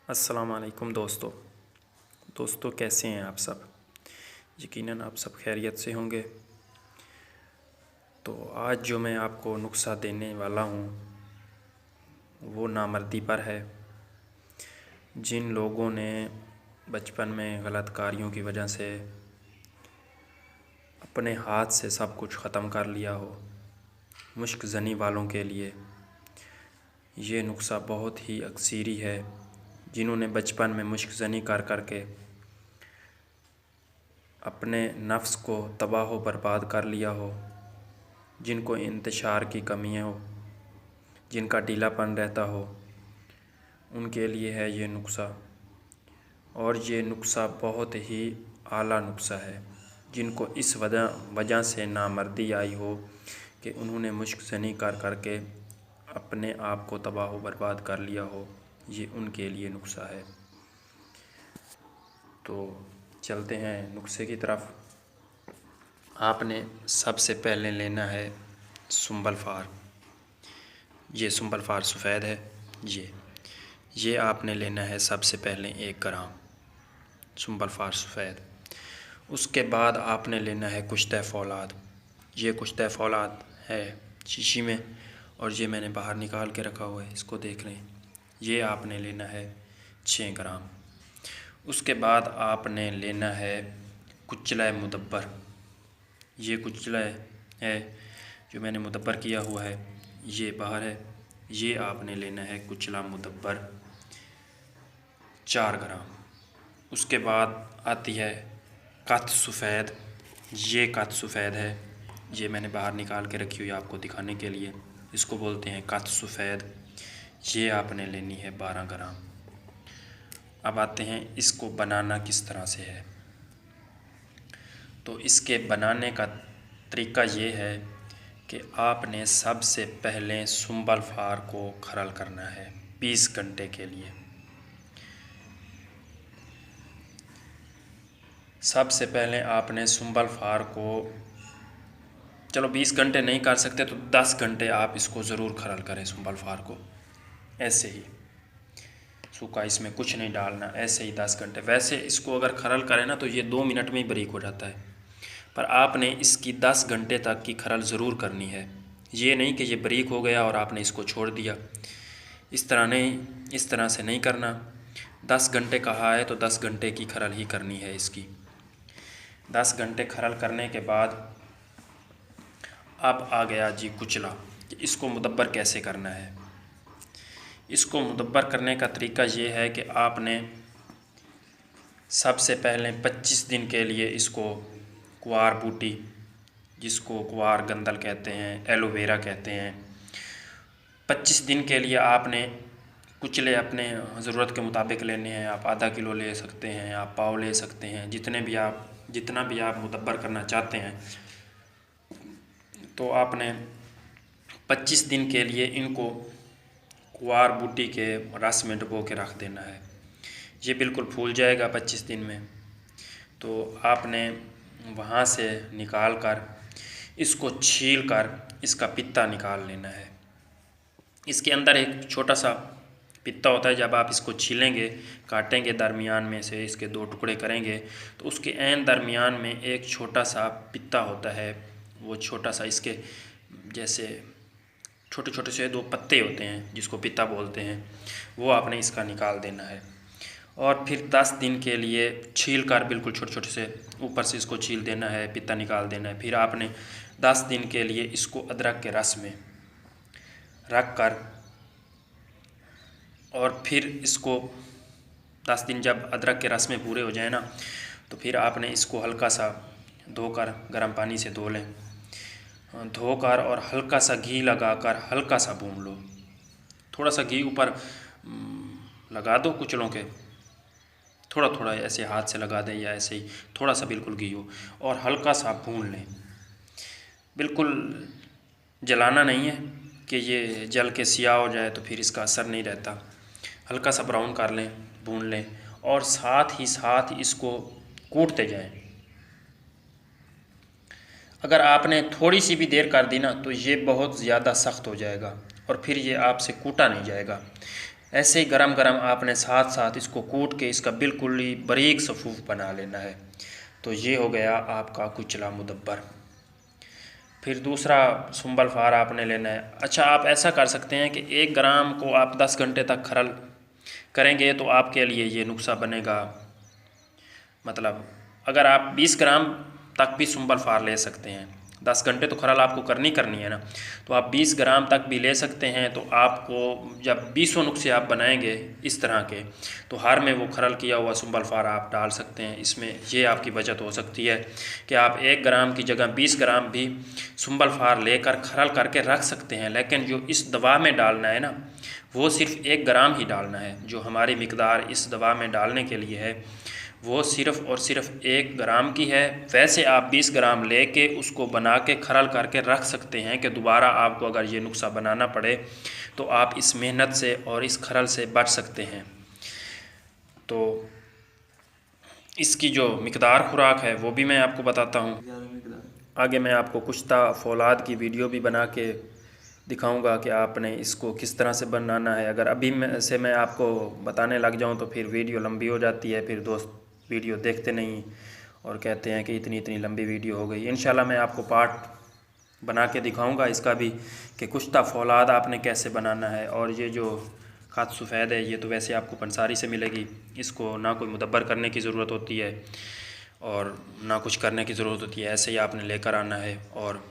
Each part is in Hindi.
अस्सलाम वालेकुम दोस्तों कैसे हैं आप सब। यकीनन आप सब खैरियत से होंगे। तो आज जो मैं आपको नुस्खा देने वाला हूँ वो नामर्दी पर है। जिन लोगों ने बचपन में गलत कार्यों की वजह से अपने हाथ से सब कुछ ख़त्म कर लिया हो, मुश्क ज़नी वालों के लिए ये नुस्खा बहुत ही अक्सीरी है। जिन्होंने बचपन में मुश्क ज़नी कर के अपने नफ्स को तबाह व बर्बाद कर लिया हो, जिनको इंतशार की कमी हो, जिनका ढीलापन रहता हो, उनके लिए है ये नुस्खा। और ये नुस्खा बहुत ही आला नुस्खा है। जिनको इस वजह से नामर्दी आई हो कि उन्होंने मुश्क ज़नी कर के अपने आप को तबाह व बर्बाद कर लिया हो, ये उनके लिए नुस्खा है। तो चलते हैं नुस्खे की तरफ। आपने सबसे पहले लेना है सुंबल फार। ये सुंबल फार सफ़ेद है। ये आपने लेना है सबसे पहले 1 ग्राम सुंबल फार सफ़ेद। उसके बाद आपने लेना है कुश्ते फौलाद। ये कुश्ते फौलाद है शीशी में और ये मैंने बाहर निकाल के रखा हुआ है, इसको देख लें। ये आपने लेना है 6 ग्राम। उसके बाद आपने लेना है कुचला मुदब्बर। ये कुचला है जो मैंने मुदब्बर किया हुआ है, ये बाहर है। ये आपने लेना है कुचला मुदब्बर 4 ग्राम। उसके बाद आती है कथ सफ़ेद। ये कथ सफ़ेद है, ये मैंने बाहर निकाल के रखी हुई है आपको दिखाने के लिए। इसको बोलते हैं कथ सफ़ेद। ये आपने लेनी है 12 ग्राम। अब आते हैं इसको बनाना किस तरह से है। तो इसके बनाने का तरीका ये है कि आपने सबसे पहले सुंबल फार को खरल करना है 20 घंटे के लिए। सबसे पहले आपने सुंबल फार को, चलो 20 घंटे नहीं कर सकते तो 10 घंटे आप इसको ज़रूर खरल करें सुंबल फार को। ऐसे ही सूखा, इसमें कुछ नहीं डालना, ऐसे ही 10 घंटे। वैसे इसको अगर खरल करें ना तो ये 2 मिनट में ही बारीक हो जाता है, पर आपने इसकी 10 घंटे तक की खरल ज़रूर करनी है। ये नहीं कि ये बारीक हो गया और आपने इसको छोड़ दिया, इस तरह नहीं, इस तरह से नहीं करना। 10 घंटे कहा है तो 10 घंटे की खरल ही करनी है इसकी। 10 घंटे खरल करने के बाद अब आ गया जी कुचला। इसको मुदब्बर कैसे करना है। इसको मुदब्बर करने का तरीका ये है कि आपने सबसे पहले 25 दिन के लिए इसको कुआर बूटी, जिसको कुआर गंदल कहते हैं, एलोवेरा कहते हैं, 25 दिन के लिए आपने कुचले अपने ज़रूरत के मुताबिक लेने हैं। आप आधा किलो ले सकते हैं, आप पाव ले सकते हैं, जितना भी आप मुदब्बर करना चाहते हैं। तो आपने 25 दिन के लिए इनको कुआर बूटी के रस में डुबो के रख देना है। ये बिल्कुल फूल जाएगा 25 दिन में। तो आपने वहाँ से निकाल कर इसको छील कर इसका पित्ता निकाल लेना है। इसके अंदर एक छोटा सा पित्ता होता है। जब आप इसको छीलेंगे, काटेंगे, दरमियान में से इसके 2 टुकड़े करेंगे तो उसके ऐन दरमियान में एक छोटा सा पित्ता होता है। वो छोटा सा, इसके जैसे छोटे छोटे से 2 पत्ते होते हैं जिसको पित्ता बोलते हैं, वो आपने इसका निकाल देना है। और फिर 10 दिन के लिए छील कर बिल्कुल छोटे छोटे से ऊपर से इसको छील देना है, पित्ता निकाल देना है। फिर आपने 10 दिन के लिए इसको अदरक के रस में रख कर, और फिर इसको 10 दिन जब अदरक के रस में पूरे हो जाए ना, तो फिर आपने इसको हल्का सा धोकर गर्म पानी से धो लें। धोकर और हल्का सा घी लगाकर हल्का सा भून लो। थोड़ा सा घी ऊपर लगा दो कुचलों के, थोड़ा थोड़ा ऐसे हाथ से लगा दें या ऐसे ही थोड़ा सा बिल्कुल घी हो, और हल्का सा भून लें। बिल्कुल जलाना नहीं है कि ये जल के सियाह हो जाए तो फिर इसका असर नहीं रहता। हल्का सा ब्राउन कर लें, भून लें, और साथ ही साथ इसको कूटते जाएं। अगर आपने थोड़ी सी भी देर कर दी ना तो ये बहुत ज़्यादा सख्त हो जाएगा और फिर ये आपसे कूटा नहीं जाएगा। ऐसे ही गरम गरम आपने साथ साथ इसको कूट के इसका बिल्कुल ही बारीक सफ़ूफ बना लेना है। तो ये हो गया आपका कुचला मुदब्बर। फिर दूसरा सुंबल फार आपने लेना है। अच्छा, आप ऐसा कर सकते हैं कि 1 ग्राम को आप 10 घंटे तक खरल करेंगे तो आपके लिए ये नुस्खा बनेगा। मतलब अगर आप 20 ग्राम तक भी सुंबल फार ले सकते हैं, 10 घंटे तो खरल आपको करनी है ना, तो आप 20 ग्राम तक भी ले सकते हैं। तो आपको जब 20 नुस्खे आप बनाएंगे इस तरह के, तो हर में वो खरल किया हुआ सुंबल फार आप डाल सकते हैं। इसमें ये आपकी बचत हो सकती है कि आप 1 ग्राम की जगह 20 ग्राम भी सुंबल फार लेकर खरल करके रख सकते हैं। लेकिन जो इस दवा में डालना है ना, वो सिर्फ़ 1 ग्राम ही डालना है। जो हमारी मिकदार इस दवा में डालने के लिए है वो सिर्फ़ और सिर्फ 1 ग्राम की है। वैसे आप 20 ग्राम लेके उसको बना के खरल करके रख सकते हैं कि दोबारा आपको अगर ये नुस्खा बनाना पड़े तो आप इस मेहनत से और इस खरल से बच सकते हैं। तो इसकी जो मिकदार खुराक है वो भी मैं आपको बताता हूँ। आगे मैं आपको कुश्ता फौलाद की वीडियो भी बना के दिखाऊंगा कि आपने इसको किस तरह से बनाना है। अगर अभी से मैं आपको बताने लग जाऊं तो फिर वीडियो लंबी हो जाती है, फिर दोस्त वीडियो देखते नहीं और कहते हैं कि इतनी इतनी लंबी वीडियो हो गई। इंशाल्लाह मैं आपको पार्ट बना के दिखाऊंगा इसका भी कि कुश्ता फौलाद आपने कैसे बनाना है। और ये जो खाद सफ़ेद है ये तो वैसे आपको पंसारी से मिलेगी, इसको ना कोई मुदब्बर करने की ज़रूरत होती है और ना कुछ करने की ज़रूरत होती है, ऐसे ही आपने लेकर आना है और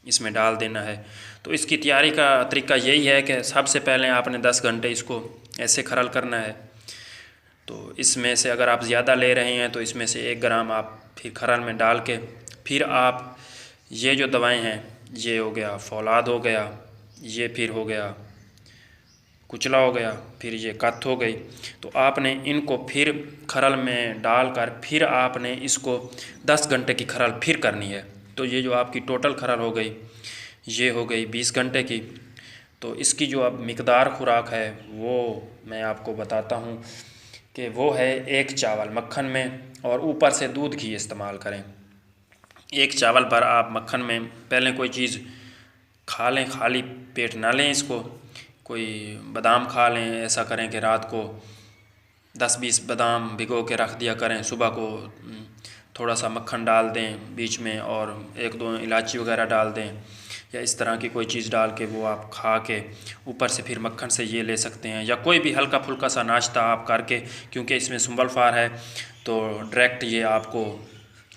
इसमें डाल देना है। तो इसकी तैयारी का तरीका यही है कि सबसे पहले आपने 10 घंटे इसको ऐसे खरल करना है। तो इसमें से अगर आप ज़्यादा ले रहे हैं तो इसमें से 1 ग्राम आप फिर खरल में डाल के फिर आप ये जो दवाएं हैं, ये हो गया फौलाद हो गया, ये फिर हो गया कुचला हो गया, फिर ये कत्थ हो गई, तो आपने इनको फिर खरल में डालकर फिर आपने इसको 10 घंटे की खरल फिर करनी है। तो ये जो आपकी टोटल खरल हो गई ये हो गई 20 घंटे की। तो इसकी जो अब मिकदार खुराक है वो मैं आपको बताता हूँ कि वो है 1 चावल मक्खन में और ऊपर से दूध घी इस्तेमाल करें। 1 चावल पर आप मक्खन में पहले कोई चीज़ खा लें, खाली पेट ना लें इसको। कोई बादाम खा लें, ऐसा करें कि रात को 10-20 बादाम भिगो के रख दिया करें, सुबह को थोड़ा सा मक्खन डाल दें बीच में और 1-2 इलायची वगैरह डाल दें, या इस तरह की कोई चीज़ डाल के वो आप खा के ऊपर से फिर मक्खन से ये ले सकते हैं। या कोई भी हल्का फुल्का सा नाश्ता आप करके, क्योंकि इसमें सुंबल फार है तो डायरेक्ट ये आपको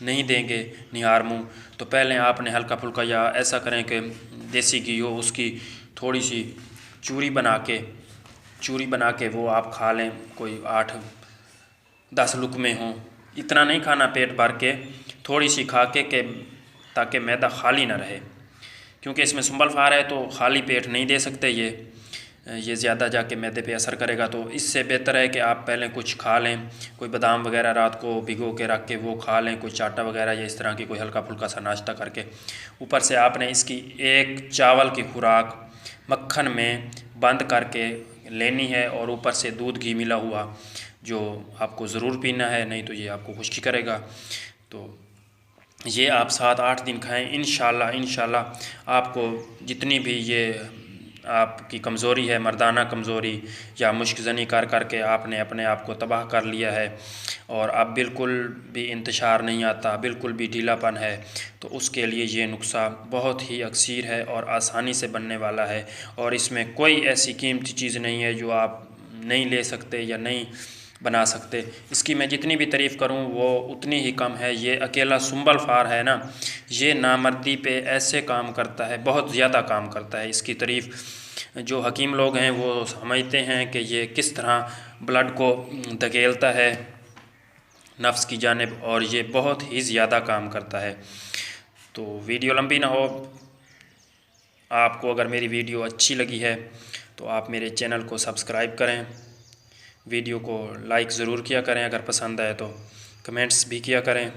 नहीं देंगे निहार मुँह, तो पहले आपने हल्का फुल्का या ऐसा करें कि देसी घी हो उसकी थोड़ी सी चूरी बना के वो आप खा लें। कोई 8-10 लुक़मे हों, इतना नहीं खाना पेट भर के, थोड़ी सी खा के ताकि मैदा खाली ना रहे, क्योंकि इसमें सुंबल फार है तो खाली पेट नहीं दे सकते ये ज़्यादा जाके मैदे पे असर करेगा। तो इससे बेहतर है कि आप पहले कुछ खा लें, कोई बादाम वगैरह रात को भिगो के रख के वो खा लें, कोई चाटा वगैरह या इस तरह की कोई हल्का फुल्का सा नाश्ता करके। ऊपर से आपने इसकी 1 चावल की खुराक मक्खन में बंद करके लेनी है और ऊपर से दूध घी मिला हुआ जो आपको ज़रूर पीना है, नहीं तो ये आपको खुश्की करेगा। तो ये आप 7-8 दिन खाएं, इंशाल्लाह आपको जितनी भी ये आपकी कमज़ोरी है, मर्दाना कमज़ोरी या मुश्किल करके आपने अपने आप को तबाह कर लिया है और अब बिल्कुल भी इंतशार नहीं आता, बिल्कुल भी ढीलापन है, तो उसके लिए ये नुस्खा बहुत ही अक्सीर है और आसानी से बनने वाला है। और इसमें कोई ऐसी कीमती चीज़ नहीं है जो आप नहीं ले सकते या नहीं बना सकते। इसकी मैं जितनी भी तारीफ़ करूं वो उतनी ही कम है। ये अकेला सुंबल फार है ना, ये नामर्दी पे ऐसे काम करता है, बहुत ज़्यादा काम करता है। इसकी तारीफ़ जो हकीम लोग हैं वो समझते हैं कि ये किस तरह ब्लड को धकेलता है नफ्स की जानिब, और ये बहुत ही ज़्यादा काम करता है। तो वीडियो लंबी ना हो, आपको अगर मेरी वीडियो अच्छी लगी है तो आप मेरे चैनल को सब्सक्राइब करें, वीडियो को लाइक ज़रूर किया करें, अगर पसंद आए तो कमेंट्स भी किया करें।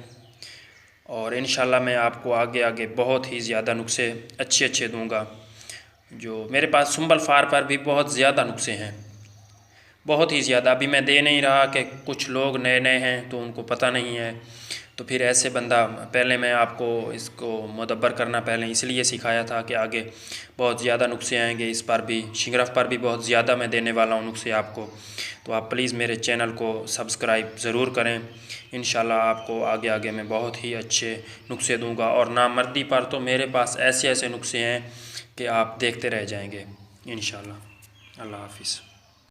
और इंशाल्लाह मैं आपको आगे बहुत ही ज़्यादा नुस्खे अच्छे दूंगा। जो मेरे पास सुंबल फार पर भी बहुत ज़्यादा नुस्खे हैं, बहुत ही ज़्यादा। अभी मैं दे नहीं रहा कि कुछ लोग नए हैं तो उनको पता नहीं है, तो फिर ऐसे बंदा, पहले मैं आपको इसको मुदब्बर करना पहले इसलिए सिखाया था कि आगे बहुत ज़्यादा नुस्खे आएंगे। इस पर भी, शिंगरफ पर भी बहुत ज़्यादा मैं देने वाला हूँ नुस्खे आपको। तो आप प्लीज़ मेरे चैनल को सब्सक्राइब ज़रूर करें। इंशाल्लाह आपको आगे आगे मैं बहुत ही अच्छे नुस्खे दूंगा। और नामर्दी पर तो मेरे पास ऐसे ऐसे नुस्खे हैं कि आप देखते रह जाएंगे इंशाल्लाह। अल्लाह हाफिज़।